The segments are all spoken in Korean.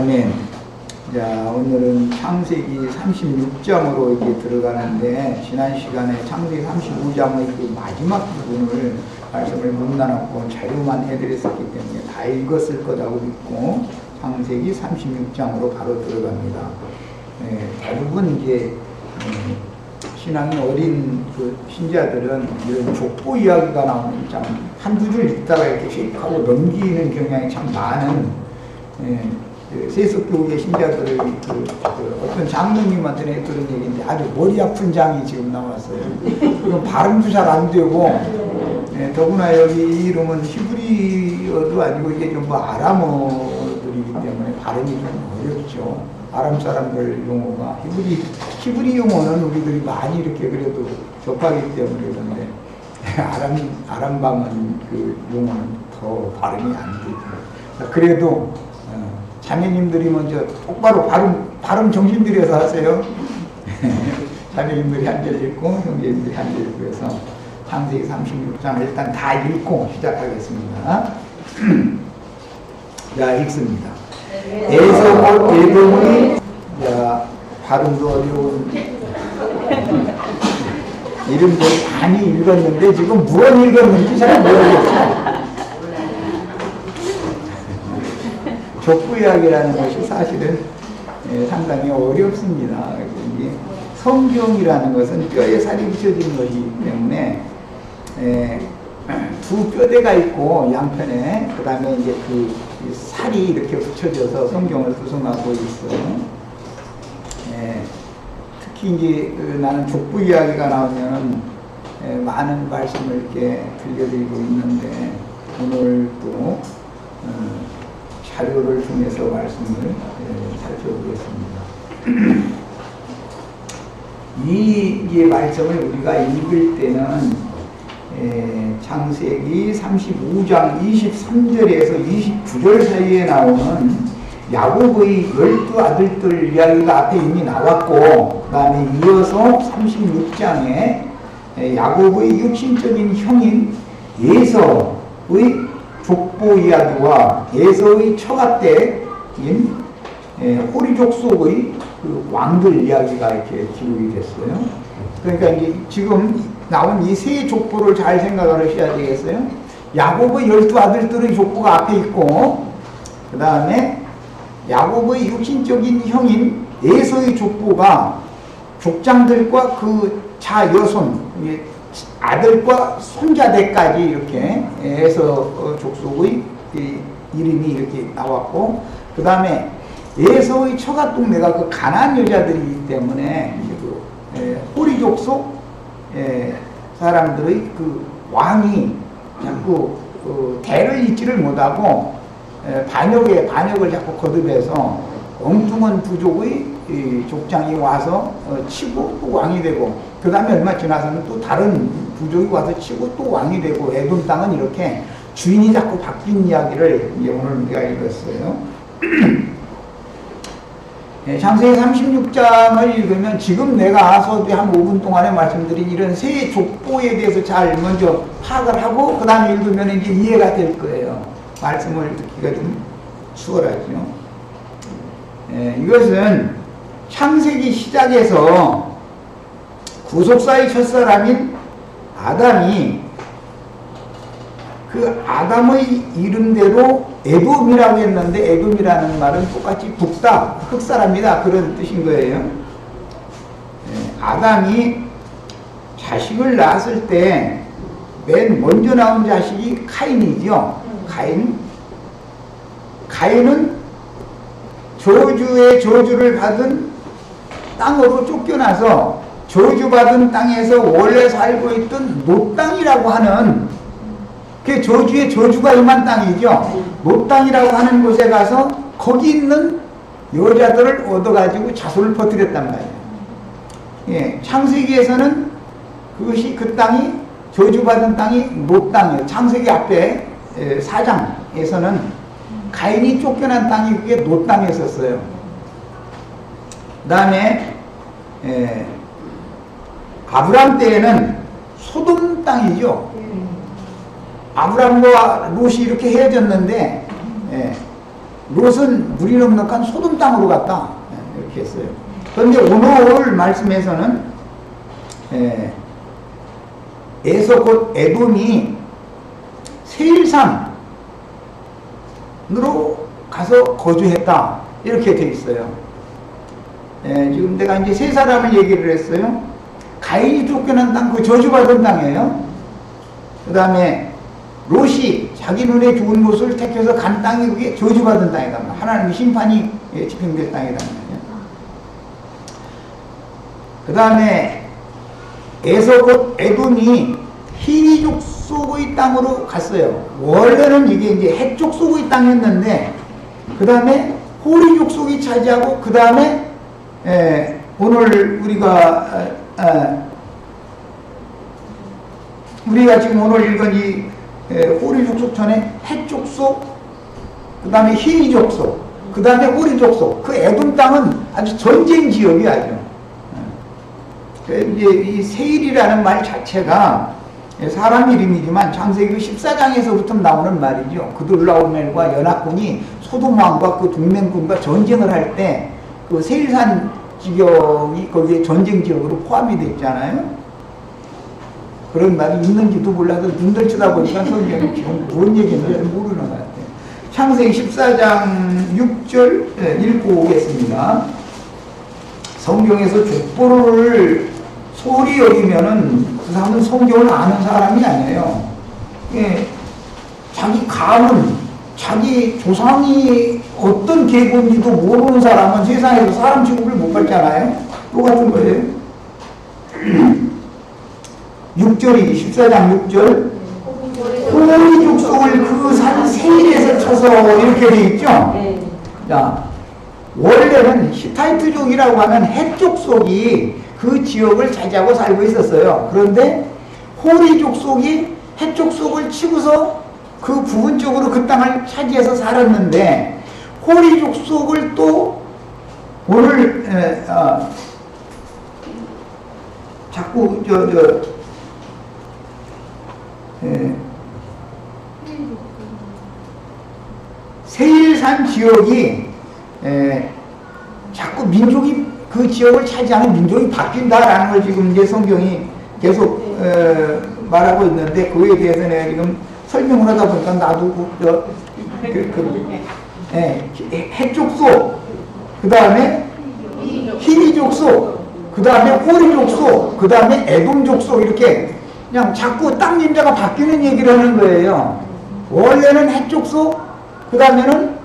아멘. 자, 오늘은 창세기 36장으로 이제 들어가는데, 지난 시간에 창세기 35장의 그 마지막 부분을 말씀을 못 나눴고 자료만 해드렸었기 때문에 다 읽었을 거라고 믿고 창세기 36장으로 바로 들어갑니다. 대부분 이제 신앙이 어린 그 신자들은 이런 족보 이야기가 나오는 장 한두 줄 읽다가 이렇게 휙하고 넘기는 경향이 참 많은 세속교회 신자들의 그 어떤 장로님한테 그런 얘기인데 아주 머리 아픈 장이 지금 나왔어요. 그럼 발음도 잘 안 되고, 더구나 여기 이름은 히브리어도 아니고 이게 전부 아람어들이기 때문에 발음이 좀 어렵죠. 아람 사람들 용어가 히브리 용어는 우리들이 많이 이렇게 그래도 접하기 때문에 그런데 아람방은 그 용어는 더 발음이 안 되죠. 그래도 자매님들이 먼저 똑바로 발음 정신 들여서 하세요. 자매님들이 한 절 읽고 형제님들이 한 절 읽고 해서 창세기 36장 일단 다 읽고 시작하겠습니다. 자, 읽습니다. 에서 에돔의, 자, 발음도 어려운 이름들 많이 읽었는데 지금 무엇 읽었는지 잘 모르겠어요. 족보 이야기라는 것이 사실은 상당히 어렵습니다. 이게 성경이라는 것은 뼈에 살이 붙여진 것이기 때문에 두 뼈대가 있고 양편에 그 다음에 이제 그 살이 이렇게 붙여져서 성경을 구성하고 있어요. 특히 이제 나는 족보 이야기가 나오면 많은 말씀을 이렇게 들려드리고 있는데 오늘 또 자료를 통해서 말씀을 살펴보겠습니다. 이 말씀을 우리가 읽을 때는 창세기 35장 23절에서 29절 사이에 나오는 야곱의 12 아들들 이야기가 앞에 이미 나왔고, 그 다음에 이어서 36장에 야곱의 육신적인 형인 에서의 족보 이야기와 에서의 처가댁인 호리족 속의 그 왕들 이야기가 이렇게 기록이 됐어요. 그러니까 이제 지금 나온 이 세 족보를 잘 생각을 하셔야 되겠어요. 야곱의 12 아들들의 족보가 앞에 있고, 그 다음에 야곱의 육신적인 형인 에서의 족보가 족장들과 그 자여손, 아들과 손자대까지 이렇게 에서 족속의 이름이 이렇게 나왔고, 그 다음에 에서의 처가 동네가 그 가나안 여자들이기 때문에 그 호리족 속 사람들의 그 왕이 자꾸 대를 잇지를 못하고 반역을 자꾸 거듭해서 엉뚱한 부족의 족장이 와서 치고 또 왕이 되고, 그 다음에 얼마 지나서는 또 다른 부족이 와서 치고 또 왕이 되고, 에돔 땅은 이렇게 주인이 자꾸 바뀐 이야기를 오늘 우리가 읽었어요. 창세기 36장을 읽으면 지금 내가 서두에 한 5분 동안에 말씀드린 이런 세 족보에 대해서 잘 먼저 파악을 하고 그 다음에 읽으면 이제 이해가 될 거예요. 말씀을 듣기가 좀 수월하죠. 이것은 창세기 시작에서 구속사의 첫사람인 아담이 그 아담의 이름대로 에돔이라고 했는데, 에돔이라는 말은 똑같이 북다, 흑사람이다, 그런 뜻인 거예요. 아담이 자식을 낳았을 때 맨 먼저 나온 자식이 카인이죠. 카인은 저주의 저주를 받은 땅으로 쫓겨나서 저주받은 땅에서 원래 살고 있던 노 땅이라고 하는, 그 저주의 저주가 임한 땅이죠. 노 땅이라고 하는 곳에 가서 거기 있는 여자들을 얻어가지고 자손을 퍼뜨렸단 말이에요. 창세기에서는 그것이 그 땅이 저주받은 땅이 노 땅이에요. 창세기 앞에 4장에서는 가인이 쫓겨난 땅이 그게 노 땅에 있었어요. 그 다음에 아브람 때에는 소돔 땅이죠. 아브람과 롯이 이렇게 헤어졌는데 롯은 물이 넉넉한 소돔 땅으로 갔다. 이렇게 했어요. 그런데 오늘 말씀에서는 에서 곧 에돔이 세일산으로 가서 거주했다. 이렇게 되어 있어요. 지금 내가 이제 세 사람을 얘기를 했어요. 가인이 쫓겨난 땅, 그 저주받은 땅이에요. 그 다음에 롯이 자기 눈에 좋은 곳을 택해서 간 땅이 그게 저주받은 땅이다. 하나님의 심판이 집행될 땅이다. 그 다음에 에서 곧 에돔이 히리 족속의 땅으로 갔어요. 원래는 이게 이제 헷 족속의 땅이었는데, 그 다음에 호리 족속이 차지하고, 그 다음에 오늘 우리가 지금 오늘 읽은 이 호리 족속 전에 헷 족속, 그 다음에 히리 족속, 그 다음에 호리 족속. 그 에돔 땅은 아주 전쟁 지역이 아주. 이제 이 세일이라는 말 자체가 사람 이름이지만 창세기 14장에서부터 나오는 말이죠. 그돌라오멜과 연합군이 소돔왕과 그 동맹군과 전쟁을 할 때 그 세일산 지역이 거기에 전쟁 지역으로 포함이 되어 있잖아요. 그런 말이 있는지도 몰라서 눈들 쳐다보니까 성경이 지금 무슨 얘기인지 모르는 것 같아요. 창세기 14장 6절 읽고 오겠습니다. 성경에서 족보를 소홀히 여기면은 그 사람은 성경을 아는 사람이 아니에요. 자기 가문, 자기 조상이 어떤 계보인지도 모르는 사람은 세상에서 사람 취급을 못 받잖아요. 똑같은 거예요. 6절이 14장 6절 호리 족속을 그 산 세일에서 쳐서 이렇게 돼 있죠. 자, 원래는 히타이트족이라고 하는 헷 족속이 그 지역을 차지하고 살고 있었어요. 그런데 호리 족속이 헷 족속을 치고서 그 부분적으로 그 땅을 차지해서 살았는데, 호리 족속을 또 오늘 자꾸 세일산 지역이 자꾸 민족이 그 지역을 차지하는 민족이 바뀐다라는 걸 지금 이제 성경이 계속 말하고 있는데, 그에 대해서 내가 지금 설명을 하다 보니까 나도 헷족속, 그 다음에 히리족속, 그 다음에 호리족속, 그 다음에 에돔족속, 이렇게 그냥 자꾸 땅 임자가 바뀌는 얘기를 하는 거예요. 원래는 헷족속, 그 다음에는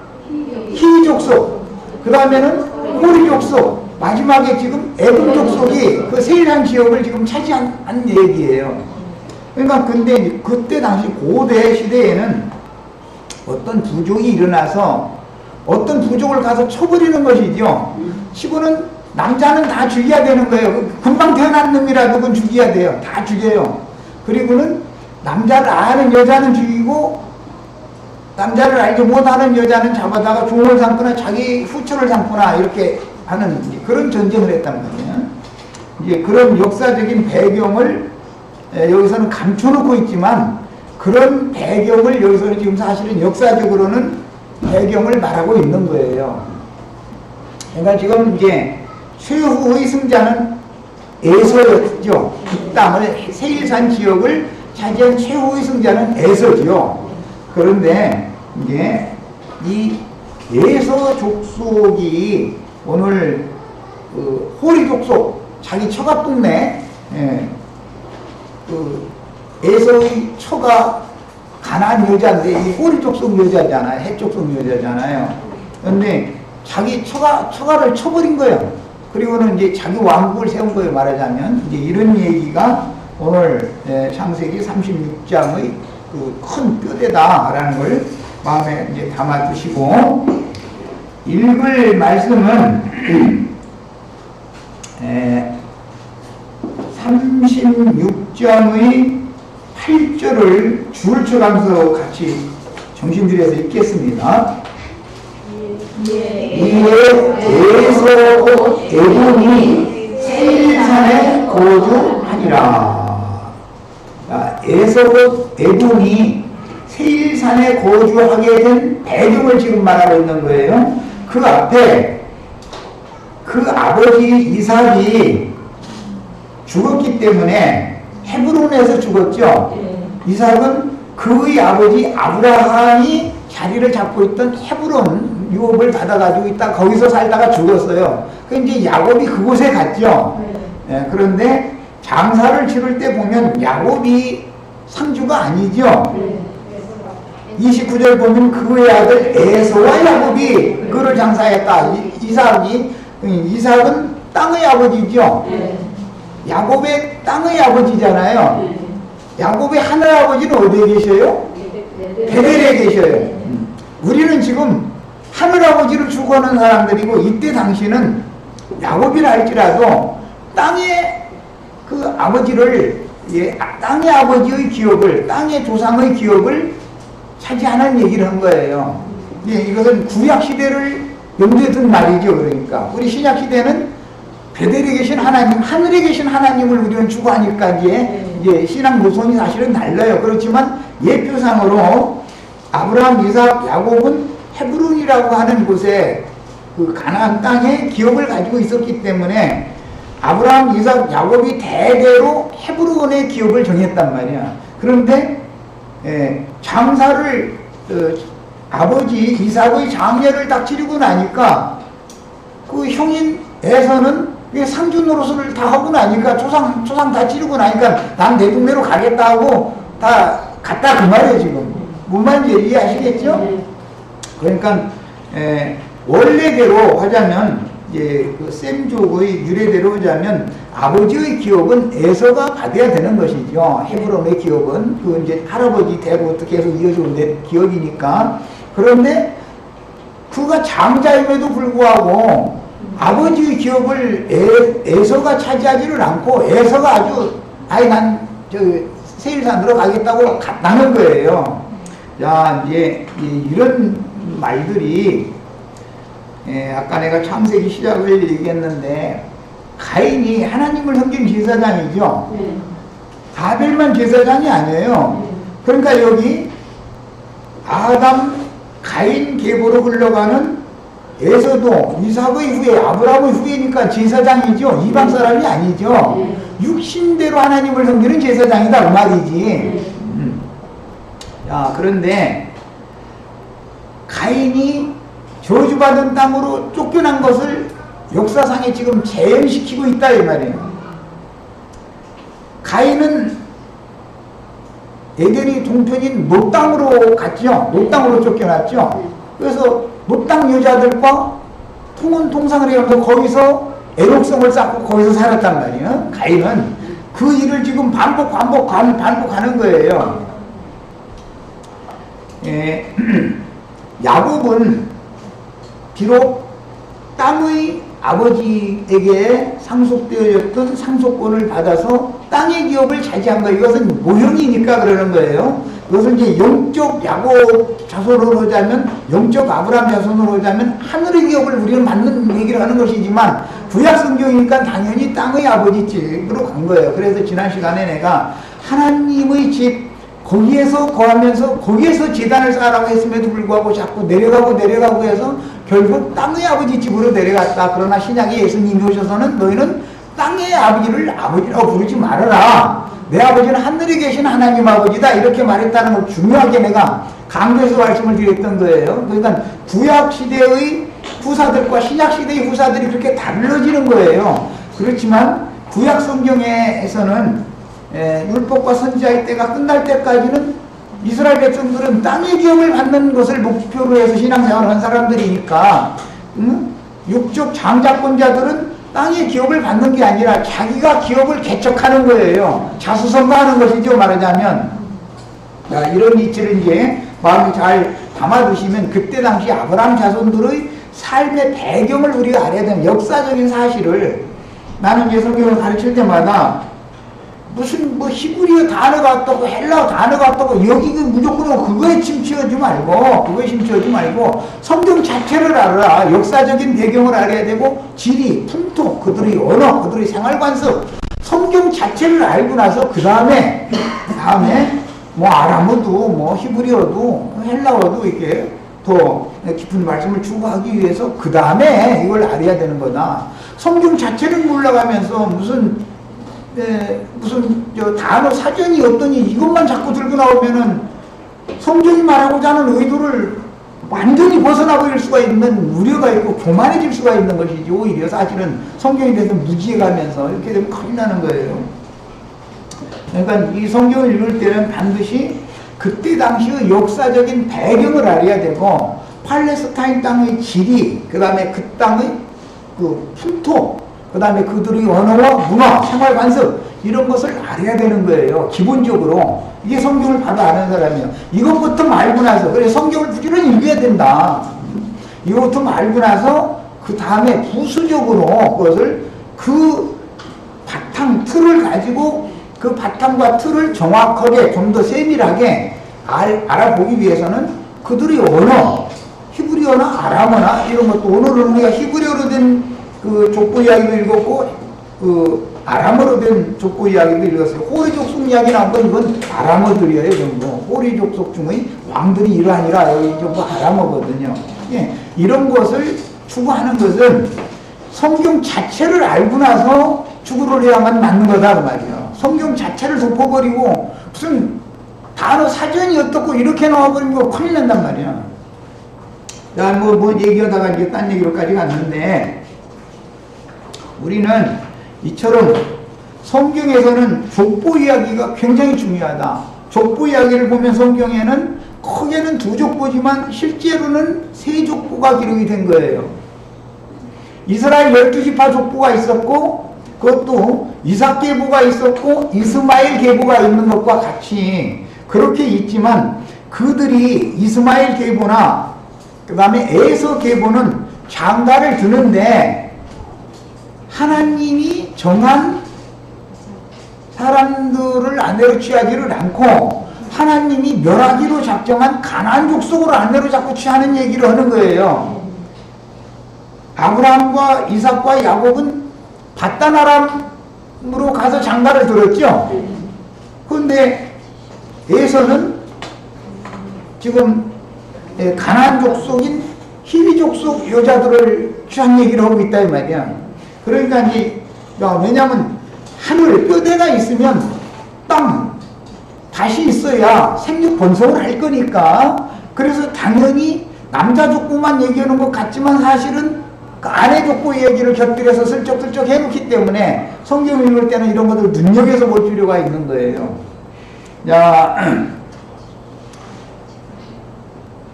히리족속, 그 다음에는 호리족속, 마지막에 지금 에돔족속이 그 세일한 지역을 지금 차지한 얘기예요. 그러니까 근데 그때 당시 고대 시대에는 어떤 부족이 일어나서 어떤 부족을 가서 쳐버리는 것이죠. 치고는 남자는 다 죽여야 되는 거예요. 금방 태어난 놈이라도 그건 죽여야 돼요. 다 죽여요. 그리고는 남자를 아는 여자는 죽이고, 남자를 알지 못하는 여자는 잡아다가 종을 삼거나 자기 후처를 삼거나 이렇게 하는 그런 전쟁을 했단 말이에요. 이제 그런 역사적인 배경을 여기서는 감춰놓고 있지만, 그런 배경을 여기서는 지금 사실은 역사적으로는 배경을 말하고 있는 거예요. 그러니까 지금 이제 최후의 승자는 에서였죠. 그 땅을, 세일산 지역을 차지한 최후의 승자는 에서죠. 그런데 이제 이 에서 족속이 오늘 그 호리 족속, 자기 처가 동네, 그 에서의 처가 가나안 여자인데 이 호리 족속 여자잖아요. 헷 족속 여자잖아요. 그런데 자기 처가를 쳐버린 거예요. 그리고는 이제 자기 왕국을 세운 거예요. 말하자면 이제 이런 얘기가 오늘 창세기 36장의 그 큰 뼈대다라는 걸 마음에 이제 담아두시고, 읽을 말씀은 36장의 8절을 줄 쳐가면서 같이 정신 들여서 읽겠습니다. 이에 에서 에돔이 세일산에 거주하니라. 에서 에돔이 세일산에 거주하게 된 배경을 지금 말하고 있는 거예요. 그 앞에 그 아버지 이삭이 죽었기 때문에 헤브론에서 죽었죠. 이삭은 그의 아버지 아브라함이 자리를 잡고 있던 헤브론 유업을 받아가지고 있다 거기서 살다가 죽었어요. 그 이제 야곱이 그곳에 갔죠. 그런데 장사를 치를 때 보면 야곱이 상주가 아니죠. 29절 보면 그의 아들 에서와 야곱이 그를 장사했다. 이삭은 땅의 아버지죠. 야곱의 땅의 아버지잖아요. 야곱의 하늘 아버지는 어디에 계셔요? 베델에 계셔요. 우리는 지금 하늘 아버지를 추구하는 사람들이고, 이때 당시는 야곱이라 할지라도 땅의 그 아버지를, 땅의 아버지의 기업을, 땅의 조상의 기업을 차지하는 얘기를 한 거예요. 이것은 구약 시대를 염두에 둔 말이죠. 그러니까 우리 신약 시대는 베델에 계신 하나님, 하늘에 계신 하나님을 우리는 추구하니까 이제 신앙 노선이 사실은 달라요. 그렇지만 예표상으로 아브라함, 이삭, 야곱은 헤브론이라고 하는 곳에 그 가나안 땅에 기업을 가지고 있었기 때문에 아브라함, 이삭, 야곱이 대대로 헤브론의 기업을 정했단 말이야. 그런데 장사를 아버지 이삭의 장례를 딱 치르고 나니까 그 형인 에서는 상주 노릇을 다 하고 나니까 조상 다 치르고 나니까 난 내 동네로 가겠다 하고 다 갔다 그 말이에요. 지금 뭔 말인지 이해하시겠죠? 그러니까 원래대로 하자면 이제 그 셈족의 유래대로 하자면 아버지의 기업은 에서가 받아야 되는 것이죠. 헤브론의 기업은 그 이제 할아버지 대부터 계속 이어져온 기업이니까. 그런데 그가 장자임에도 불구하고 아버지의 기업을 에서가 차지하지를 않고 에서가 아주 난 세일산으로 가겠다고 갔다는 거예요. 자, 이제 이런 말들이 아까 내가 창세기 시작을 얘기했는데 가인이 하나님을 섬긴 제사장이죠. 아벨만 제사장이 아니에요. 그러니까 여기 아담 가인 계보로 흘러가는 에서도 이삭의 후예, 아브라함의 후예니까 제사장이죠. 이방 사람이 아니죠. 육신대로 하나님을 섬기는 제사장이다 그 말이지. 자, 그런데 가인이 저주받은 땅으로 쫓겨난 것을 역사상에 지금 재현시키고 있다 이 말이에요. 가인은 에덴이 동편인 노 땅으로 갔죠. 노 땅으로 쫓겨났죠. 그래서 노 땅 여자들과 통혼통상을 해서 거기서 애록성을 쌓고 거기서 살았단 말이에요. 가인은 그 일을 지금 반복하는 거예요. 야곱은 비록 땅의 아버지에게 상속되어졌던 상속권을 받아서 땅의 기업을 차지한 거예요. 이것은 모형이니까 그러는 거예요. 이것은 이제 영적 야곱 자손으로 하자면, 영적 아브라함 자손으로 하자면 하늘의 기업을 우리는 받는 얘기를 하는 것이지만 구약 성경이니까 당연히 땅의 아버지 집으로 간 거예요. 그래서 지난 시간에 내가 하나님의 집 거기에서 거하면서 거기에서 제단을 쌓으라고 했음에도 불구하고 자꾸 내려가고 해서 결국 땅의 아버지 집으로 내려갔다. 그러나 신약에 예수님이 오셔서는 너희는 땅의 아버지를 아버지라고 부르지 말아라. 내 아버지는 하늘에 계신 하나님 아버지다. 이렇게 말했다는 걸 중요하게 내가 강조해서 말씀을 드렸던 거예요. 그러니까 구약 시대의 후사들과 신약 시대의 후사들이 그렇게 달라지는 거예요. 그렇지만 구약 성경에서는 율법과 선지자의 때가 끝날 때까지는 이스라엘 백성들은 땅의 기업을 받는 것을 목표로 해서 신앙생활을 한 사람들이니까 육적 장자권자들은 땅의 기업을 받는 게 아니라 자기가 기업을 개척하는 거예요. 자수성가하는 것이죠, 말하자면. 자, 이런 이치를 이제 마음에 잘 담아두시면 그때 당시 아브라함 자손들의 삶의 배경을 우리가 알아야 되는 역사적인 사실을, 나는 이제 성경을 가르칠 때마다 무슨 히브리어 단어가 어떻고 헬라어 단어가 어떻고 여기 무조건 그거에 침투하지 말고 성경 자체를 알아라. 역사적인 배경을 알아야 되고 지리, 풍토, 그들의 언어, 그들의 생활관습, 성경 자체를 알고 나서 그 다음에 뭐 아람어도 뭐 히브리어도 헬라어도 이렇게 더 깊은 말씀을 추구하기 위해서 그 다음에 이걸 알아야 되는 거다. 성경 자체를 몰라가면서 무슨 저 단어 사전이 없더니 이것만 자꾸 들고 나오면은 성경이 말하고자 하는 의도를 완전히 벗어나버릴 수가 있는 우려가 있고 교만해질 수가 있는 것이지. 오히려 사실은 성경에 대해서 무지해가면서 이렇게 되면 큰일 나는 거예요. 그러니까 이 성경을 읽을 때는 반드시 그때 당시의 역사적인 배경을 알아야 되고, 팔레스타인 땅의 지리, 그 다음에 그 땅의 그 풍토, 그 다음에 그들의 언어와 문화, 생활 관습, 이런 것을 알아야 되는 거예요. 기본적으로. 이게 성경을 바로 아는 사람이에요. 이것부터 알고 나서, 그래, 성경을 부지런히 읽어야 된다. 이것부터 알고 나서, 그 다음에 부수적으로 그것을 그 바탕, 틀을 가지고 그 바탕과 틀을 정확하게 좀 더 세밀하게 알아보기 위해서는 그들의 언어, 히브리어나 아람어나 이런 것도, 오늘은 우리가 히브리어로 된 그 족보 이야기도 읽었고, 그 아람어로 된 족보 이야기도 읽었어요. 호리 족속 이야기 나온 건 이건 아람어들이에요, 전부. 호리 족속 중의 왕들이 이러하니라, 여기 전부 아람어거든요. 예, 이런 것을 추구하는 것은 성경 자체를 알고 나서 추구를 해야만 맞는 거다, 그 말이에요. 성경 자체를 덮어버리고 무슨 단어 사전이 어떻고 이렇게 나와버리면 거 큰일 난단 말이야. 자, 뭐 얘기하다가 이제 딴 얘기로까지 갔는데, 우리는 이처럼 성경에서는 족보 이야기가 굉장히 중요하다. 족보 이야기를 보면 성경에는 크게는 두 족보지만 실제로는 세 족보가 기록이 된 거예요. 이스라엘 12지파 족보가 있었고, 그것도 이삭 계보가 있었고 이스마엘 계보가 있는 것과 같이 그렇게 있지만, 그들이 이스마엘 계보나 그 다음에 에서 계보는 장가를 드는데 하나님이 정한 사람들을 아내로 취하지를 않고 하나님이 멸하기로 작정한 가나안 족속으로 아내로 자꾸 취하는 얘기를 하는 거예요. 아브라함과 이삭과 야곱은 바단 아람으로 가서 장가를 들었죠. 그런데 에서는 지금 가나안 족속인 히위 족속 여자들을 취한 얘기를 하고 있다 이 말이야. 그러니까 이제 왜냐하면 하늘 뼈대가 있으면 땅 다시 있어야 생육 번성을 할 거니까, 그래서 당연히 남자 족보만 얘기하는 것 같지만 사실은 그 아내 족보 얘기를 곁들여서 슬쩍슬쩍 해놓기 때문에 성경 읽을 때는 이런 것을 눈여겨서 볼 필요가 있는 거예요. 자,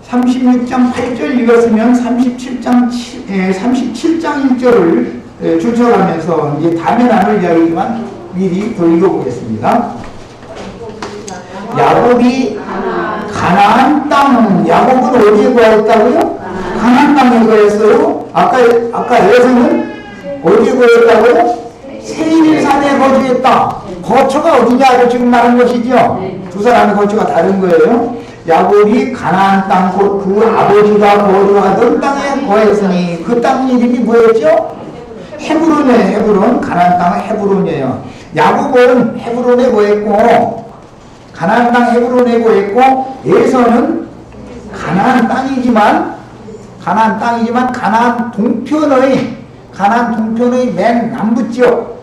36장 8절 읽었으면 37장 1절을 줄쳐가면서 이제 다음에 나눌 이야기지만 미리 더 읽어보겠습니다. 야곱이 가나안 땅, 야곱은 어디에 거했다고요? 가나안 땅에 거했어요. 아까 에서는 어디에 거했다고요? 세일산에 거주했다. 거처가 어디냐를 지금 말한 것이죠. 두 사람의 거처가 다른 거예요. 야곱이 가나안 땅, 그 아버지가 거주하던 땅에 거했으니, 그 땅 이름이 뭐였죠? 헤브론이에요. 헤브론. 가나안 땅은 헤브론이에요. 야곱은 헤브론에 거했고, 가나안 땅 헤브론에 거했고, 에서는 가나안 땅이지만 가나안 동편의 맨 남부 지역,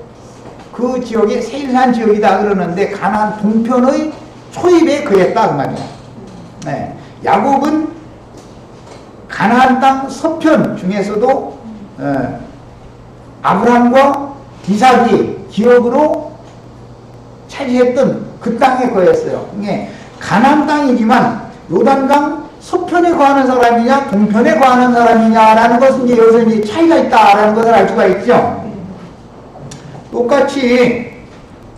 그 지역이 세일산 지역이다 그러는데 가나안 동편의 초입에 거했다 그 말이야. 네. 야곱은 가나안 땅 서편 중에서도 아브라함과 이삭이 기업으로 차지했던 그 땅에 거했어요. 이게 가나안 땅이지만 요단강 서편에 거하는 사람이냐 동편에 거하는 사람이냐라는 것은 이제 여기서 이제 차이가 있다라는 것을 알 수가 있죠. 똑같이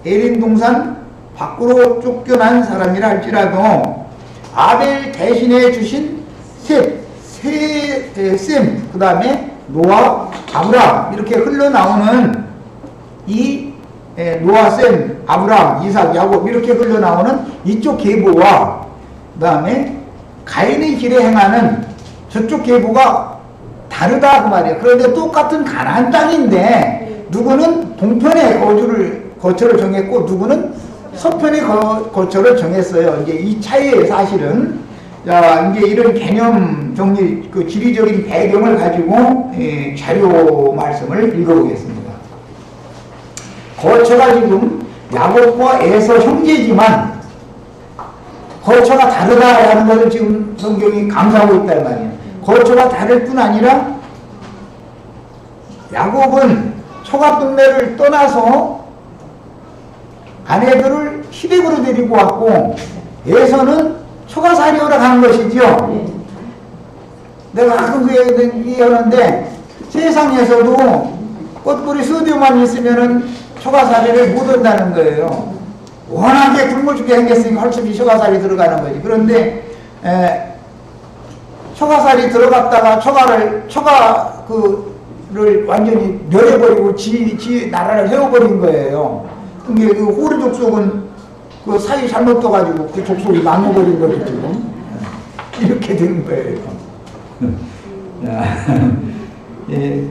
에린 동산 밖으로 쫓겨난 사람이라 할지라도 아벨 대신해 주신 셈, 그 다음에 노아, 아브라함 이렇게 흘러나오는 이 노아, 셈, 아브라함, 이삭, 야곱 이렇게 흘러나오는 이쪽 계보와 그 다음에 가인의 길에 행하는 저쪽 계보가 다르다 그 말이에요. 그런데 똑같은 가나안 땅인데 누구는 동편에 거처를 정했고 누구는 서편에 거처를 정했어요. 이제 이 차이에 사실은 자 이제 이런 개념 정리, 그 지리적인 배경을 가지고 자료 말씀을 읽어보겠습니다. 거처가 지금 야곱과 에서 형제지만 거처가 다르다라는 것을 지금 성경이 강조하고 있단 말이에요. 거처가 다를 뿐 아니라 야곱은 초가 동네를 떠나서 아내들을 시댁으로 데리고 왔고 에서는 초가살이오라 간 것이죠. 내가 가끔 그 얘기하는데 세상에서도 꽃뿌리 수두만 있으면은 초가살이를 못 한다는 거예요. 워낙에 굶어 죽게 생겼으니까 훨씬 초가살이 들어가는 거지. 그런데 초가살이 들어갔다가 초가를 완전히 멸해버리고 지 나라를 세워버린 거예요. 근데 그 호르 족속은 그 사이 잘못 떠가지고 그 족속이 나눠버린 거죠, 지금. 이렇게 된 거예요. 예,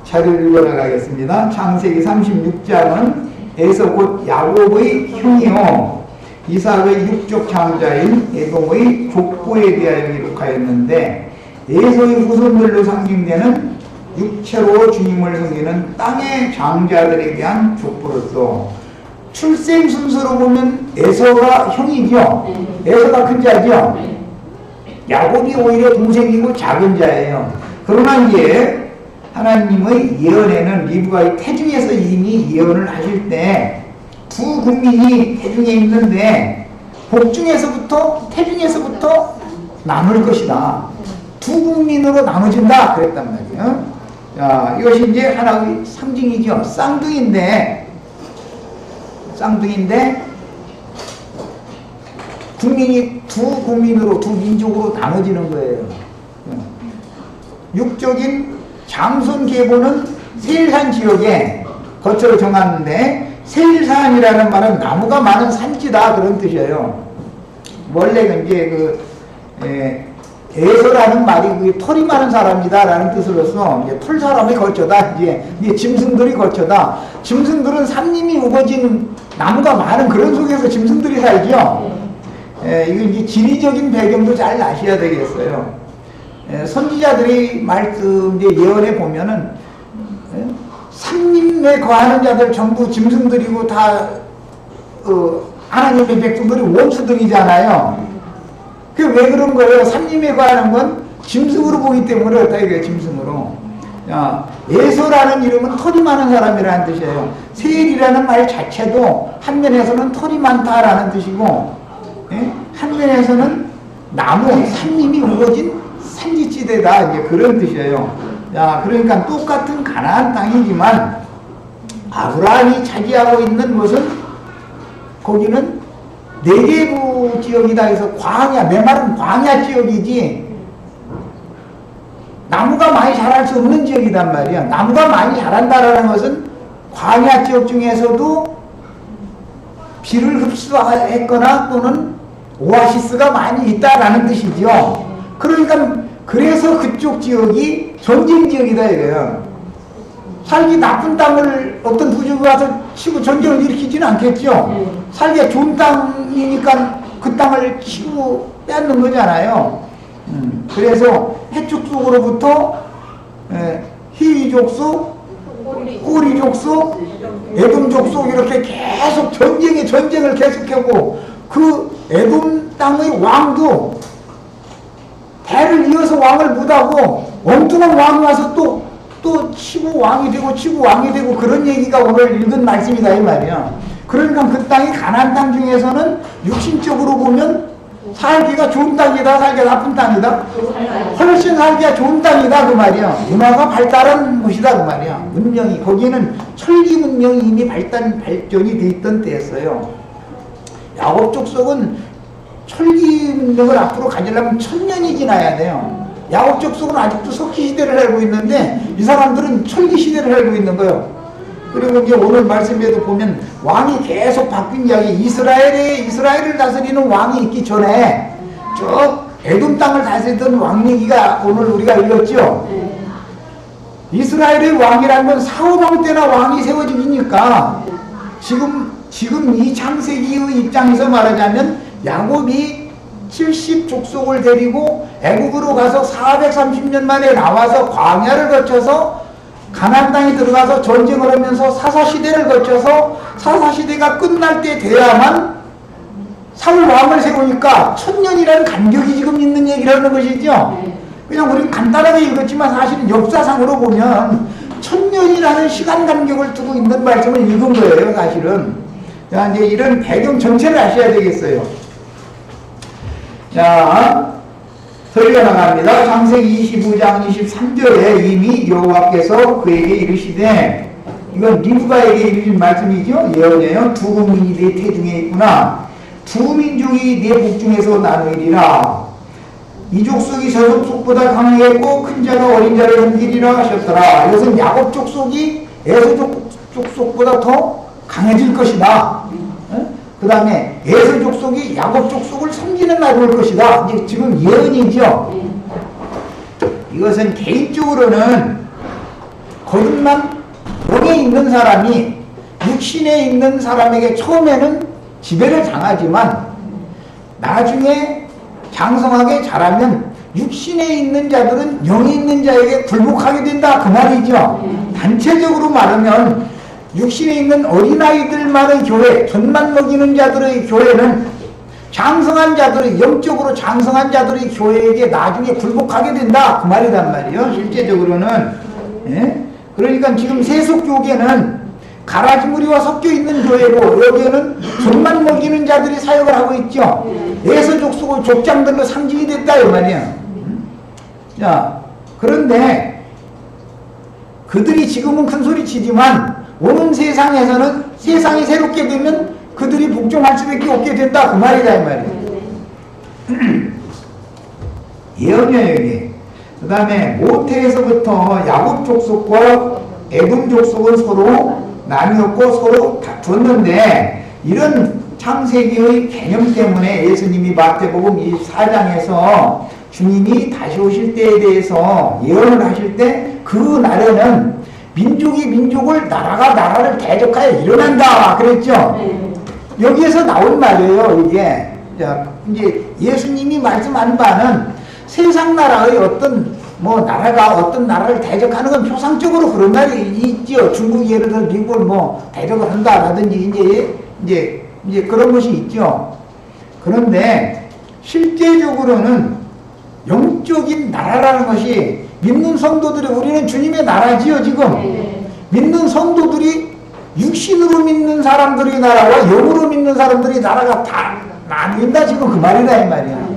자료를 읽어나가겠습니다. 창세기 36장은 에서 곧 야곱의 형이요 이삭의 육족 장자인 에돔의 족보에 대하여 기록하였는데 에서의 후손들로 상징되는 육체로 주님을 섬기는 땅의 장자들에 대한 족보로서 출생 순서로 보면 에서가 형이죠. 에서가 큰 자죠. 야곱이 오히려 동생이고 작은 자예요. 그러나 이제 하나님의 예언에는 리브가의 태중에서 이미 예언을 하실 때 두 국민이 태중에 있는데 복중에서부터 태중에서부터 나눌 것이다. 두 국민으로 나눠진다 그랬단 말이에요. 자, 이것이 이제 하나의 상징이죠. 쌍둥이인데 국민이 두 국민으로 두 민족으로 나눠지는 거예요. 육적인 장손 계보는 세일산 지역에 거처를 정하는데 세일산이라는 말은 나무가 많은 산지다 그런 뜻이에요. 원래 이제 에서라는 말이 그 털이 많은 사람이다라는 뜻으로서 이제 털 사람이 거처다. 이제 짐승들이 거처다. 짐승들은 산림이 우거진 나무가 많은 그런 속에서 짐승들이 살죠. 이거 이제 지리적인 배경도 잘 아셔야 되겠어요. 선지자들이 말씀 이제 예언해 보면은 산림에 거하는 자들 전부 짐승들이고 다 하나님의 백성들이 원수들이잖아요. 그 왜 그런 거예요? 산림에 거하는 건 짐승으로 보기 때문에 그렇다 이거예요. 짐승으로. 에서라는 이름은 털이 많은 사람이라는 뜻이에요. 세일이라는 말 자체도 한 면에서는 털이 많다라는 뜻이고 한 면에서는 나무, 산림이 우거진 산지지대다 이제 그런 뜻이에요. 자, 그러니까 똑같은 가나안 땅이지만 아브라함이 차지하고 있는 것은 거기는 네게부 지역이다 해서 광야, 메마른 광야 지역이지 나무가 많이 자랄 수 없는 지역이단 말이야. 나무가 많이 자란다라는 것은 광야 지역 중에서도 비를 흡수했거나 또는 오아시스가 많이 있다라는 뜻이죠. 그러니까 그래서 그쪽 지역이 전쟁 지역이다 이거예요. 살기 나쁜 땅을 어떤 부주가 와서 치고 전쟁을 일으키지는 않겠죠. 살기가 좋은 땅이니까 그 땅을 치고 빼앗는 거잖아요. 그래서 해축 속으로부터 히위 족속, 호리 족속, 에돔 족속 이렇게 계속 전쟁을 계속하고 그 에돔 땅의 왕도 대를 이어서 왕을 못하고 엉뚱한 왕이 와서 또 치고 왕이 되고 그런 얘기가 오늘 읽은 말씀이다 이 말이야. 그러니까 그 땅이 가나안 땅 중에서는 육신적으로 보면 살기가 좋은 땅이다, 살기가 나쁜 땅이다. 훨씬 살기가 좋은 땅이다 그 말이야. 문화가 발달한 곳이다 그 말이야. 문명이 거기는 철기 문명이 이미 발전이 돼 있던 때였어요. 야곱 족속은 철기 문명을 앞으로 가지려면 1000년이 지나야 돼요. 야곱 족속은 아직도 석기 시대를 알고 있는데 이 사람들은 철기 시대를 알고 있는 거예요. 그리고 이제 오늘 말씀에도 보면 왕이 계속 바뀐 이야기, 이스라엘을 다스리는 왕이 있기 전에 저 에돔 땅을 다스리던 왕 얘기가 오늘 우리가 읽었죠. 이스라엘의 왕이라는 건 사울왕 때나 왕이 세워지니까 지금 이 창세기의 입장에서 말하자면 야곱이 70족속을 데리고 애국으로 가서 430년 만에 나와서 광야를 거쳐서 가나안 땅에 들어가서 전쟁을 하면서 사사시대를 거쳐서 사사시대가 끝날 때 돼야만 사울 왕을 세우니까 1000년이라는 간격이 지금 있는 얘기를 하는 것이죠. 그냥 우리는 간단하게 읽었지만 사실은 역사상으로 보면 1000년이라는 시간 간격을 두고 있는 말씀을 읽은 거예요, 사실은. 자, 이제 이런 배경 전체를 아셔야 되겠어요. 자, 소리가 나갑니다. 창세기 25장 23절에 이미 여호와께서 그에게 이르시되, 이건 리브가에게 이르신 말씀이죠. 예언이에요. 두 국민이 네 태중에 있구나. 두 민족이 네 복중에서 나누리라. 이 족속이 저 족속보다 강하겠고 큰 자가 어린 자를 옮기리라 하셨더라. 이것은 야곱 족속이 에서 족속보다 더 강해질 것이다. 그 다음에 에서 족속이 야곱 족속을 섬기는 날이 올 것이다. 이제 지금 예언이죠. 이것은 개인적으로는 거듭난 영에 있는 사람이 육신에 있는 사람에게 처음에는 지배를 당하지만 나중에 장성하게 자라면 육신에 있는 자들은 영에 있는 자에게 굴복하게 된다, 그 말이죠. 단체적으로 말하면 육신에 있는 어린아이들만의 교회, 젖만 먹이는 자들의 교회는 장성한 자들의, 영적으로 장성한 자들의 교회에게 나중에 굴복하게 된다, 그 말이란 말이에요. 실제적으로는. 예? 그러니까 지금 세속교계는 가라지 무리와 섞여 있는 교회로 여기에는 젖만 먹이는 자들이 사역을 하고 있죠. 에서 족속의 족장들로 상징이 됐다, 이 말이야. 자, 그런데 그들이 지금은 큰 소리 치지만 오는 세상에서는 세상이 새롭게 되면 그들이 복종할 수밖에 없게 된다, 그 말이다, 이 말이야. 예언이에요, 여기. 그 다음에 모태에서부터 야곱 족속과 에돔 족속은 서로 나뉘었고 서로 다투었는데, 이런 창세기의 개념 때문에 예수님이 마태복음 24장에서 주님이 다시 오실 때에 대해서 예언을 하실 때 그 날에는 민족이 민족을, 나라가 나라를 대적하여 일어난다 그랬죠. 여기에서 나온 말이에요, 이게. 자, 이제 예수님이 말씀한 바는 세상 나라의 어떤 나라가 어떤 나라를 대적하는 건 표상적으로 그런 날이 있죠. 중국이 예를 들어 미국을 대적을 한다라든지 이제 그런 것이 있죠. 그런데 실제적으로는 영적인 나라라는 것이 믿는 성도들이, 우리는 주님의 나라지요, 지금. 믿는 성도들이 육신으로 믿는 사람들의 나라와 영으로 믿는 사람들의 나라가 다 나뉜다, 지금 그 말이다, 이 말이야.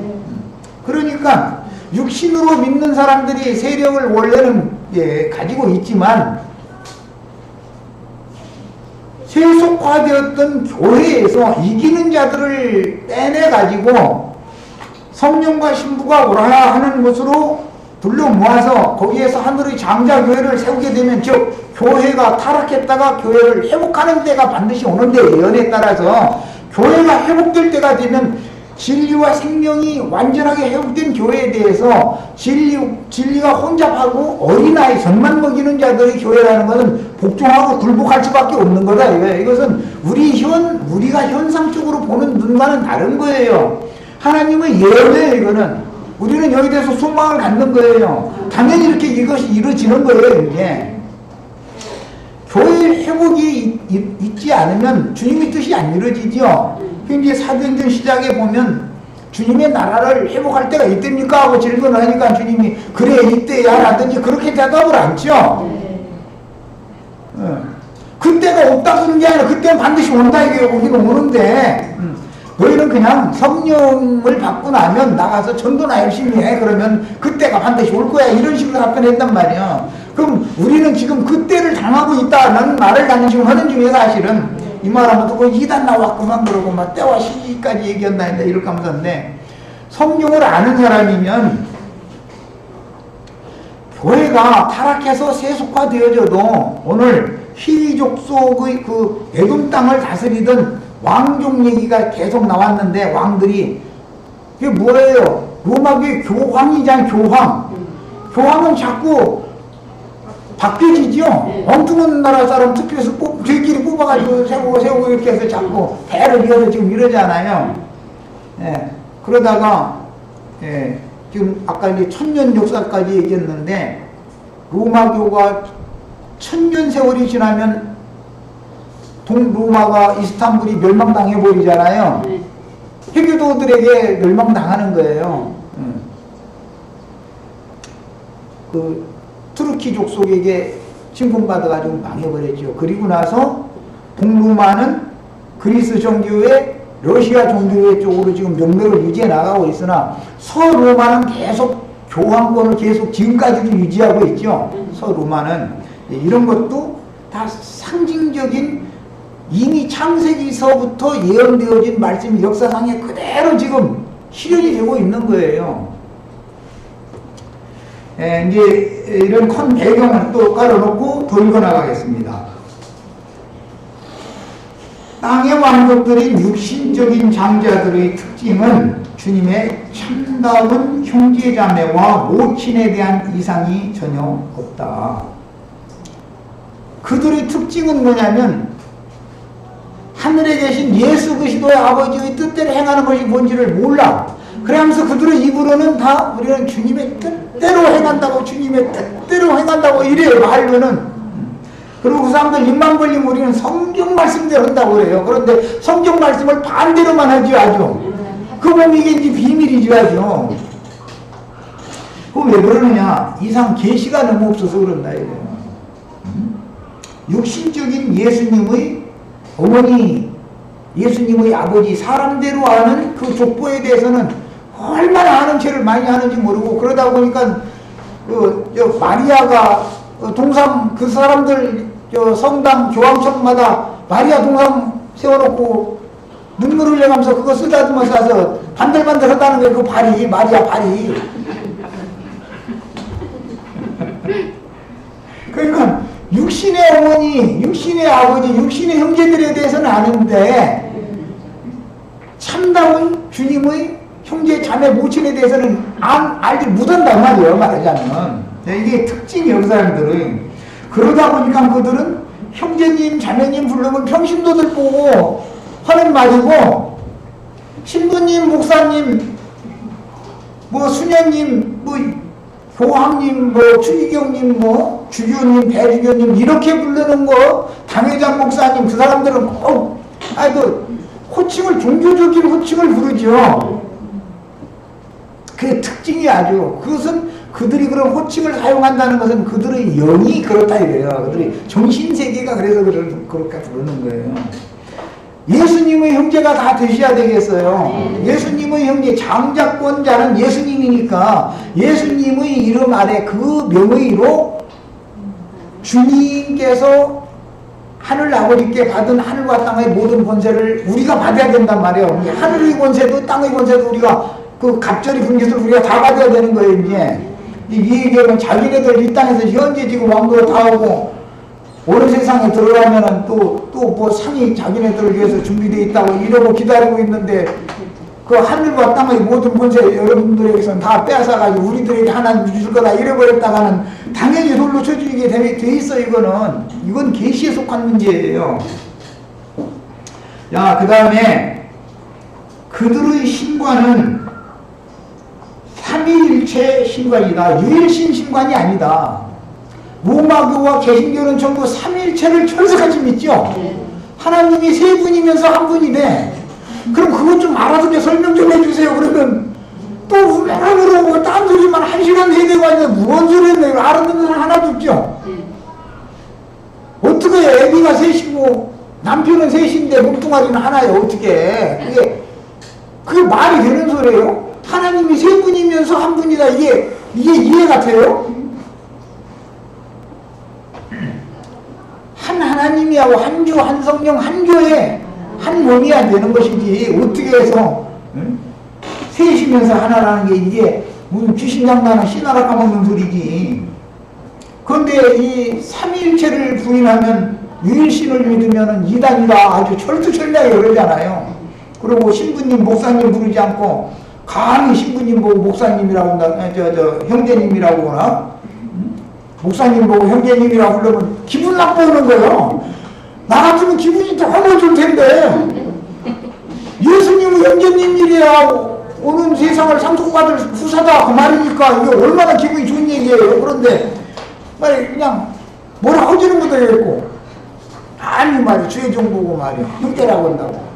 그러니까 육신으로 믿는 사람들이 세력을 원래는 가지고 있지만 세속화되었던 교회에서 이기는 자들을 빼내가지고 성령과 신부가 오라 하는 곳으로 둘러 모아서 거기에서 하늘의 장자교회를 세우게 되면, 즉 교회가 타락했다가 교회를 회복하는 때가 반드시 오는데, 예언에 따라서 교회가 회복될 때가 되면 진리와 생명이 완전하게 회복된 교회에 대해서 진리가 혼잡하고 어린아이 젖만 먹이는 자들의 교회라는 것은 복종하고 굴복할 수밖에 없는 거다, 이것은 우리가 현상적으로 보는 눈과는 다른 거예요. 하나님의 예언이에요, 이거는. 우리는 여기 대해서 소망을 갖는 거예요. 당연히 이렇게 이것이 이루어지는 거예요, 이게. 교회 회복이 있지 않으면 주님의 뜻이 안 이루어지죠. 이제 사도행전 시작에 보면 주님의 나라를 회복할 때가 이때입니까? 하고 질문을 하니까 주님이 그래 이때야 라든지 그렇게 대답을 않죠. 그때가 없다 그러는 게 아니라 그때는 반드시 온다, 이게 우리가 오는데, 너희는 그냥 성령을 받고 나면 나가서 전도나 열심히 해, 그러면 그때가 반드시 올 거야, 이런 식으로 답변했단 말이야. 그럼 우리는 지금 그때를 당하고 있다는 말을 나는 지금 하는 중에, 사실은 이 말하면 또 이단 나왔구만 그러고 막 때와 시기까지 얘기한다 했는데 이렇게 하면서인데, 성령을 아는 사람이면 교회가 타락해서 세속화되어져도 오늘 희족속의 그 에돔 땅을 다스리던 왕족 얘기가 계속 나왔는데, 왕들이 그게 뭐예요? 로마교의 교황이잖아요, 교황. 교황은 자꾸 바뀌어지죠. 엉뚱한 나라 사람 투표해서 저희끼리 뽑아가지고 세우고 이렇게 해서 자꾸 배를 이어서 지금 이러잖아요. 그러다가 지금 아까 이제 천년 역사까지 얘기했는데 로마교가 천년 세월이 지나면 동로마가 이스탄불이 멸망당해 버리잖아요. 해교도들에게 멸망당하는 거예요. 그 투르키족 속에게 침공받아가지고 망해버렸죠. 그리고 나서 동로마는 그리스 정교회, 러시아 정교회 쪽으로 지금 명맥을 유지해 나가고 있으나 서로마는 계속 교황권을 계속 지금까지도 유지하고 있죠. 서로마는 이런 것도 다 상징적인 이미 창세기서부터 예언되어진 말씀이 역사상에 그대로 지금 실현이 되고 있는 거예요. 이제 이런 큰 배경을 또 깔아놓고 더 읽어나가겠습니다. 땅의 왕족들인 육신적인 장자들의 특징은 주님의 참다운 형제자매와 모친에 대한 이상이 전혀 없다. 그들의 특징은 뭐냐면 하늘에 계신 예수 그리스도의 아버지의 뜻대로 행하는 것이 뭔지를 몰라. 그러면서 그들의 입으로는 다 우리는 주님의 뜻대로 행한다고, 주님의 뜻대로 행한다고 이래요, 말로는. 그리고 그 사람들 입만 벌리면 우리는 성경 말씀대로 한다고 그래요. 그런데 성경 말씀을 반대로만 하지 아주. 그 몸이 이게 이제 비밀이지 아주. 그럼 왜 그러느냐? 이상 계시가 너무 없어서 그런다 이거예요. 육신적인 예수님의 어머니, 예수님의 아버지, 사람대로 아는 그 족보에 대해서는 얼마나 아는 죄를 많이 하는지 모르고, 그러다 보니까 마리아가 동상 그 사람들 성당 교황청마다 마리아 동상 세워놓고 눈물 흘려가면서 그거 쓰다듬어 싸서 반들반들 하다는 게 그 발이, 마리아 발이. 그러니까 육신의 어머니, 육신의 아버지, 육신의 형제들에 대해서는 아는데 참다운 주님의 형제, 자매, 모친에 대해서는 알지 못한단 말이에요, 말하자면. 이게 특징이에요, 그 사람들은. 그러다 보니까 그들은 형제님, 자매님 부르면 평신도들 보고 하는 말이고, 신부님, 목사님, 뭐 수녀님, 뭐 교황님, 뭐 추기경님, 뭐 주교님, 배주교님 이렇게 부르는 거, 당회장 목사님, 그 사람들은 꼭 호칭을, 종교적인 호칭을 부르죠. 그게 특징이 아주. 그것은 그들이 그런 호칭을 사용한다는 것은 그들의 영이 그렇다 이거예요. 그들의 정신세계가 그래서 그렇게 부르는 거예요. 예수님의 형제가 다 되셔야 되겠어요. 예수님의 형제, 장자권자는 예수님이니까 예수님의 이름 아래 그 명의로 주님께서 하늘 아버지께 받은 하늘과 땅의 모든 권세를 우리가 받아야 된단 말이에요. 하늘의 권세도 땅의 권세도 우리가 그 갑절이 분깃을 우리가 다 받아야 되는 거예요. 이제 이 얘기하면 자기네들 이 땅에서 현재 지금 왕도를 다 오고 어느 세상에 들어가면은 또 뭐 상이 자기네들을 위해서 준비되어 있다고 이러고 기다리고 있는데 그 하늘과 땅의 모든 권세 여러분들에게서는 다 빼앗아가지고 우리들에게 하나님 주실 거다 이래버렸다가는 당연히 돌로 쳐주게 돼 있어. 이건 계시에 속한 문제예요. 자, 그 다음에 그들의 신관은 삼위일체 신관이다. 유일신 신관이 아니다. 로마교와 개신교는 전부 삼위일체를 철석같이 믿죠. 하나님이 세 분이면서 한 분이네. 그럼 그것 좀 알아듣게 설명 좀 해주세요. 그러면 또 우라으로 뭐 딴 소리만 한 시간 해대고 하는데 무슨 소리 했네. 알아듣는 사람 하나도 없죠. 어떻게 애비가 셋이고 남편은 셋인데 몸뚱아리는 하나예요. 어떻게 그게 말이 되는 소리예요? 하나님이 세 분이면서 한 분이다. 이게 이해가 돼요? 한 하나님이하고 한 주, 한 성령, 한 교회, 한 몸이야 되는 것이지. 어떻게 해서 셋이면서 하나라는 게 이게 무슨 귀신장난한 씨나라 까먹는 소리지. 그런데 이 삼위일체를 부인하면 유일신을 믿으면 이단이라 아주 철두철미하게 그러잖아요. 그리고 신부님, 목사님 부르지 않고 감히 신부님 보고 목사님이라고 한다, 형제님이라고 하나? 목사님 보고 형제님이라고 그러면 기분 나쁘는 거예요. 나 같으면 기분이 더 허물줄 텐데. 예수님은 형제님이라고 오는 세상을 상속받을 후사다 그 말이니까 이게 얼마나 기분이 좋은 얘기예요. 그런데 말이 그냥 뭐라 허지는 것도 있고 아니 말이 주의 종보고 말이야 형제라고 한다고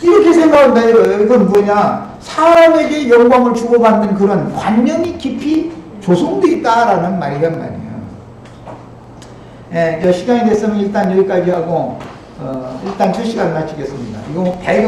이렇게 생각한다 이거예요. 이건 뭐냐 사람에게 영광을 주고받는 그런 관념이 깊이 조성되어 있다라는 말이란 말이에요. 예, 시간이 됐으면 일단 여기까지 하고 일단 첫 시간 마치겠습니다. 이거 배경